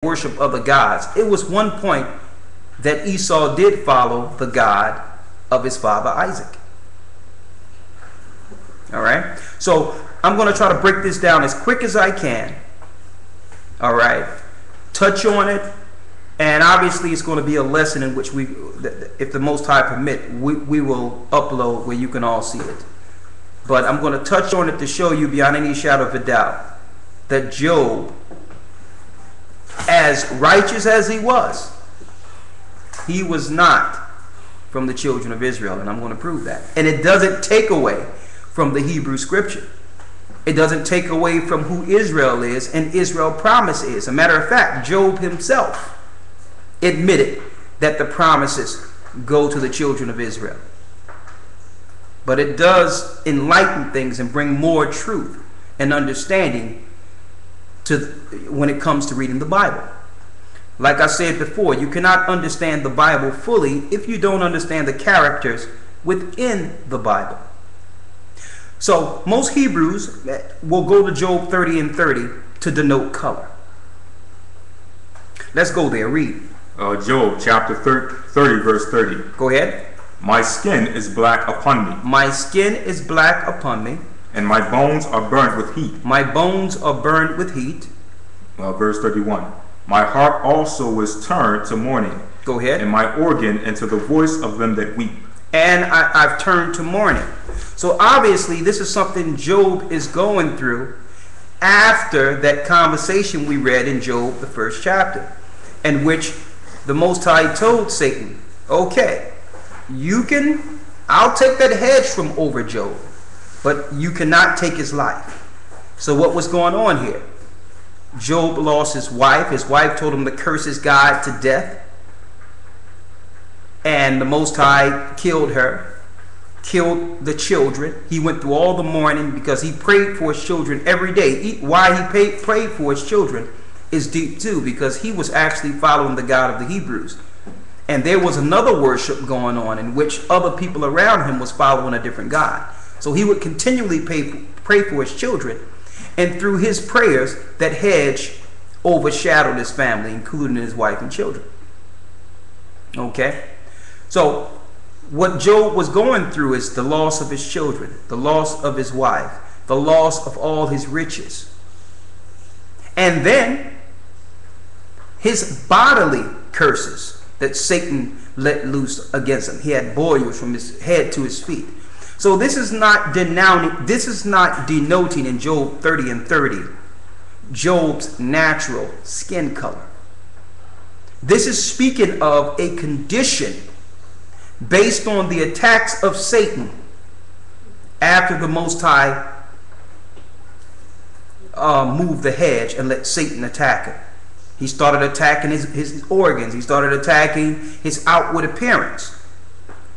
worship other gods. It was one point that Esau did follow the God of his father Isaac. All right. So I'm going to try to break this down as quick as I can. All right. Touch on it. And obviously it's going to be a lesson in which we, if the Most High permit, we will upload where you can all see it. But I'm going to touch on it to show you beyond any shadow of a doubt that Job, as righteous as he was not from the children of Israel. And I'm going to prove that. And it doesn't take away from the Hebrew scripture. It doesn't take away from who Israel is and Israel's promise is. As a matter of fact, Job himself admitted that the promises go to the children of Israel. But it does enlighten things and bring more truth and understanding to when it comes to reading the Bible. Like I said before, you cannot understand the Bible fully if you don't understand the characters within the Bible. So most Hebrews will go to Job 30 and 30 to denote color. Let's go there. Read. Job chapter 30 verse 30. Go ahead. My skin is black upon me. My skin is black upon me. And my bones are burnt with heat. My bones are burned with heat. Verse 31. My heart also is turned to mourning. Go ahead. And my organ into the voice of them that weep. And I've turned to mourning. So obviously this is something Job is going through after that conversation we read in Job, the first chapter, in which the Most High told Satan, okay, I'll take that hedge from over Job, but you cannot take his life. So what was going on here? Job lost his wife. His wife told him to curse his God to death. And the Most High killed her, killed the children. He went through all the mourning because he prayed for his children every day. Why he prayed for his children is deep too, because he was actually following the God of the Hebrews. And there was another worship going on in which other people around him was following a different God. So he would continually pray for his children. And through his prayers, that hedge overshadowed his family, including his wife and children. Okay? So what Job was going through is the loss of his children, the loss of his wife, the loss of all his riches. And then his bodily curses that Satan let loose against him. He had boils from his head to his feet. So this is not denoting in Job 30 and 30 Job's natural skin color. This is speaking of a condition based on the attacks of Satan after the Most High moved the hedge and let Satan attack him. He started attacking his organs. He started attacking his outward appearance.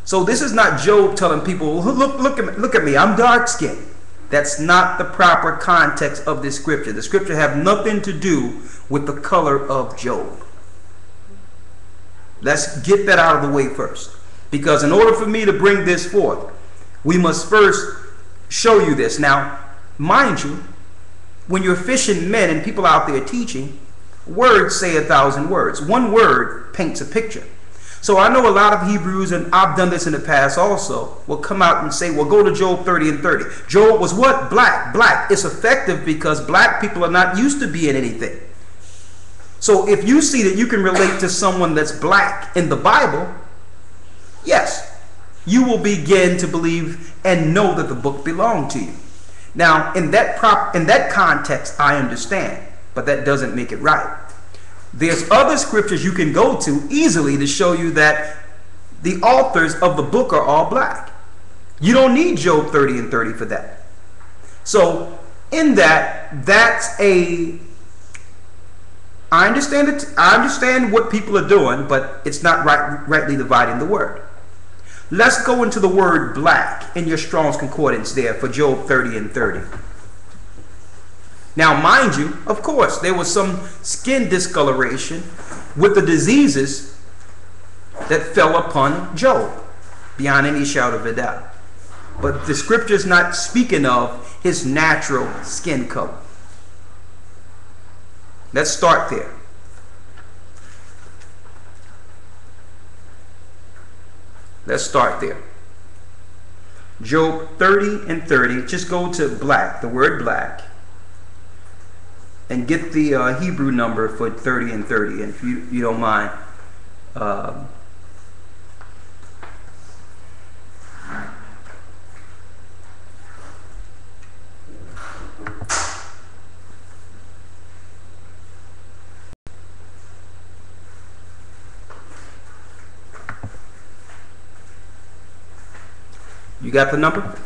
So this is not Job telling people, look at me, I'm dark-skinned. That's not the proper context of this scripture. The scripture have nothing to do with the color of Job. Let's get that out of the way first. Because in order for me to bring this forth, we must first show you this. Now, mind you, when you're fishing men and people out there teaching, words say 1,000 words. One word paints a picture. So I know a lot of Hebrews, and I've done this in the past also, will come out and say, well, go to Job 30 and 30. Job was what? Black. Black. It's effective because black people are not used to being anything. So if you see that you can relate to someone that's black in the Bible, yes, you will begin to believe and know that the book belonged to you. Now, in that context, I understand, but that doesn't make it right. There's other scriptures you can go to easily to show you that the authors of the book are all black. You don't need Job 30 and 30 for that. So in that, I understand what people are doing, but it's not rightly dividing the word. Let's go into the word black in your Strong's Concordance there for Job 30 and 30. Now, mind you, of course, there was some skin discoloration with the diseases that fell upon Job, beyond any shadow of a doubt. But the scripture is not speaking of his natural skin color. Let's start there. Let's start there. Job 30 and 30. Just go to black, the word black, and get the Hebrew number for 30 and 30, and if you don't mind. You got the number?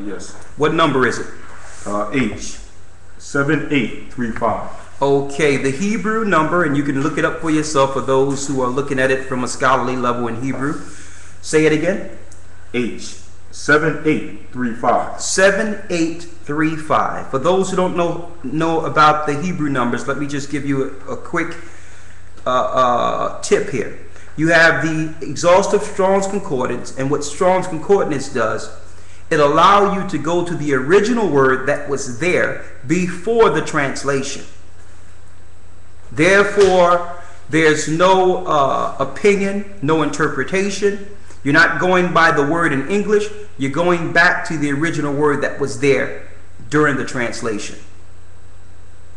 Yes. What number is it? H 7835. Okay, the Hebrew number, and you can look it up for yourself for those who are looking at it from a scholarly level in Hebrew. Say it again. H 7835. 7835. For those who don't know about the Hebrew numbers, let me just give you a quick tip here. You have the exhaustive Strong's Concordance, and what Strong's Concordance does, it allows you to go to the original word that was there before the translation. Therefore, there's no opinion, no interpretation. You're not going by the word in English. You're going back to the original word that was there during the translation,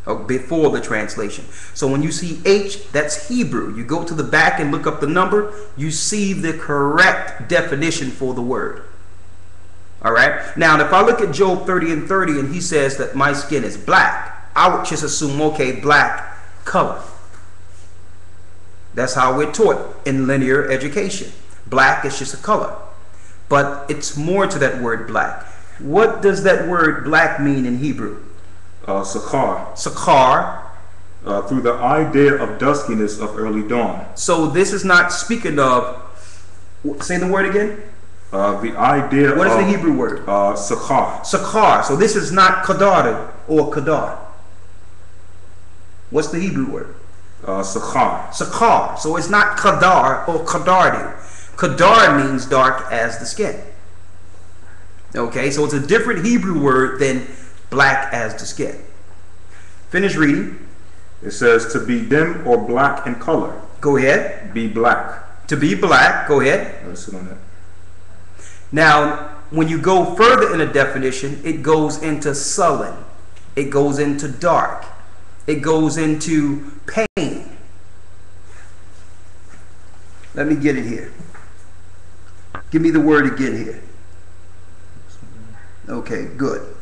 or before the translation. So when you see H, that's Hebrew. You go to the back and look up the number. You see the correct definition for the word. All right. Now, if I look at Job 30 and 30, and he says that my skin is black, I would just assume, okay, black color. That's how we're taught in linear education. Black is just a color. But it's more to that word black. What does that word black mean in Hebrew? Sakhar. Sakhar. Through the idea of duskiness of early dawn. So this is not speaking of, say the word again? The idea What is the Hebrew word? Sakhar. Sakhar. So this is not kadar or kadar. What's the Hebrew word? Sakhar. Sakhar. So it's not kadar or kadardi. Kadar means dark as the skin. Okay, so it's a different Hebrew word than black as the skin. Finish reading. It says to be dim or black in color. Go ahead. Be black. To be black. Go ahead. Let's sit on that. Now, when you go further in a definition, it goes into sullen. It goes into dark. It goes into pain. Let me get it here. Give me the word again here. Okay, good.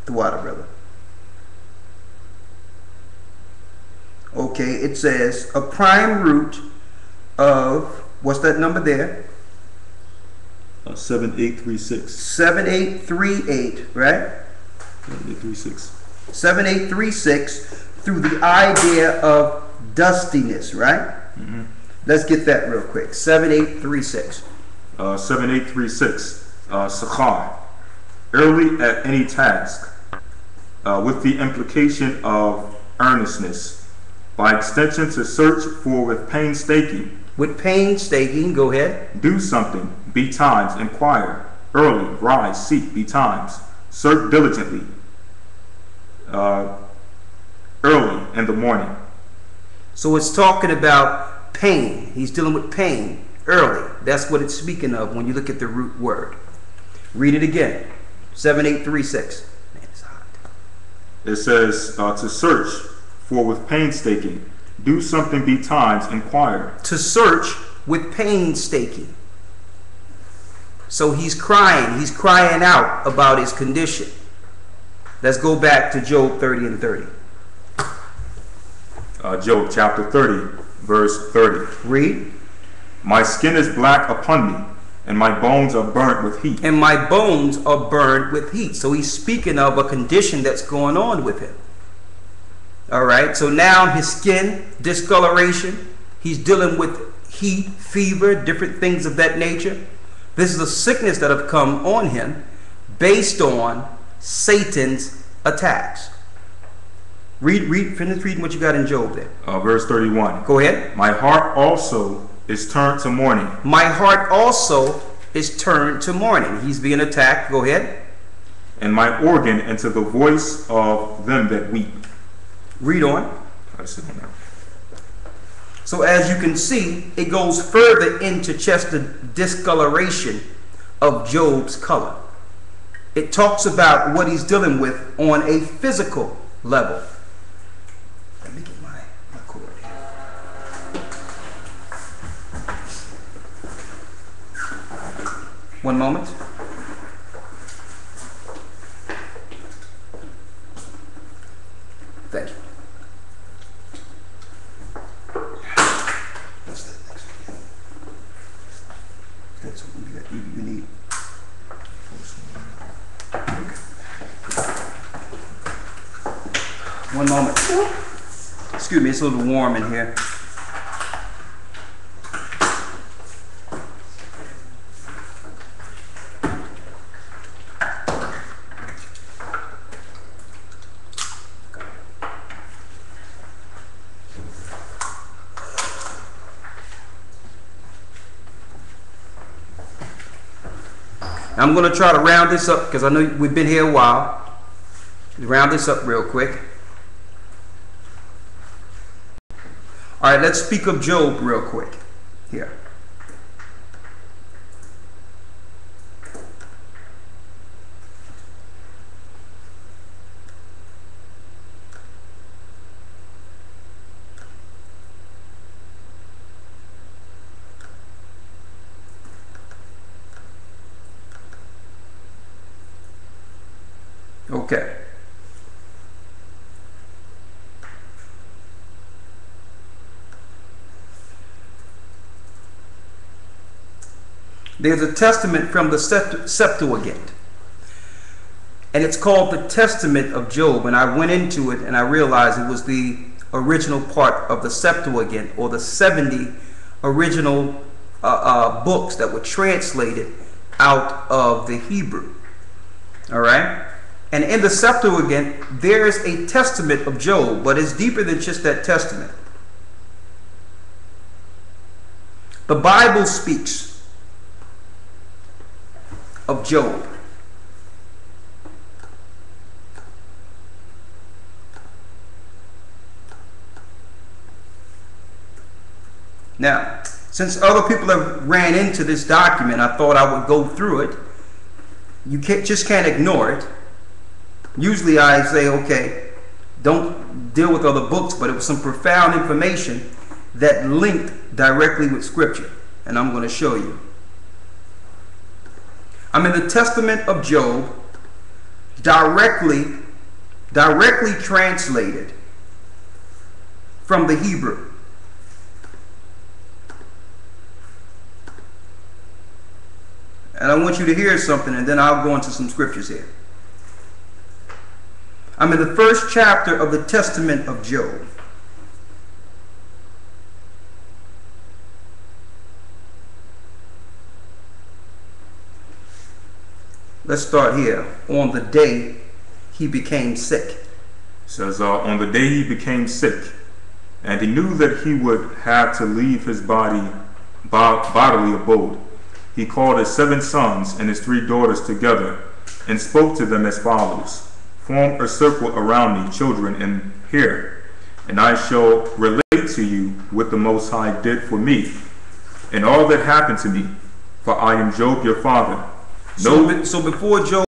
The water, brother. Okay, it says a prime root of, what's that number there? 7836. 7838, right? 7836. 7836 through the idea of dustiness, right? Mm-hmm. Let's get that real quick. 7836. 7836. Sakhar. Early at any task, with the implication of earnestness. By extension, to search for with painstaking. With painstaking, go ahead. Do something, betimes, inquire. Early, rise, seek, betimes. Search diligently. Early in the morning. So it's talking about pain. He's dealing with pain early. That's what it's speaking of when you look at the root word. Read it again. 7836. Man, it's hot. It says to search for with painstaking. Do something betimes, inquire. To search with painstaking. So he's crying. He's crying out about his condition. Let's go back to Job 30 and 30. Job chapter 30, verse 30. Read. My skin is black upon me, and my bones are burnt with heat. And my bones are burned with heat. So he's speaking of a condition that's going on with him. All right. So now his skin, discoloration. He's dealing with heat, fever, different things of that nature. This is a sickness that have come on him based on Satan's attacks. Finish reading what you got in Job there. Verse 31. Go ahead. My heart also is turned to mourning. My heart also is turned to mourning. He's being attacked. Go ahead. And my organ into the voice of them that weep. Read on. I sit on that. So as you can see, it goes further into just the discoloration of Job's color. It talks about what he's dealing with on a physical level. Let me get my cord here. One moment. Thank you. What's that next one? That's what you need. One moment. Excuse me, it's a little warm in here. I'm going to try to round this up because I know we've been here a while. Round this up real quick. All right, let's speak of Job real quick here. Okay. There's a testament from the Septuagint, and it's called the Testament of Job. And I went into it and I realized it was the original part of the Septuagint, or the 70 original books that were translated out of the Hebrew. All right? And in the Septuagint, there is a testament of Job, but it's deeper than just that testament. The Bible speaks of Job. Now, since other people have ran into this document, I thought I would go through it. You just can't ignore it. Usually I say, okay, don't deal with other books, but it was some profound information that linked directly with Scripture, and I'm going to show you. I'm in the Testament of Job, directly translated from the Hebrew. And I want you to hear something, and then I'll go into some scriptures here. I'm in the first chapter of the Testament of Job. Let's start here. On the day he became sick. It says, on the day he became sick, and he knew that he would have to leave his bodily abode, he called his 7 sons and his 3 daughters together, and spoke to them as follows: Form a circle around me, children, and hear, and I shall relate to you what the Most High did for me, and all that happened to me, for I am Job your father. So before Job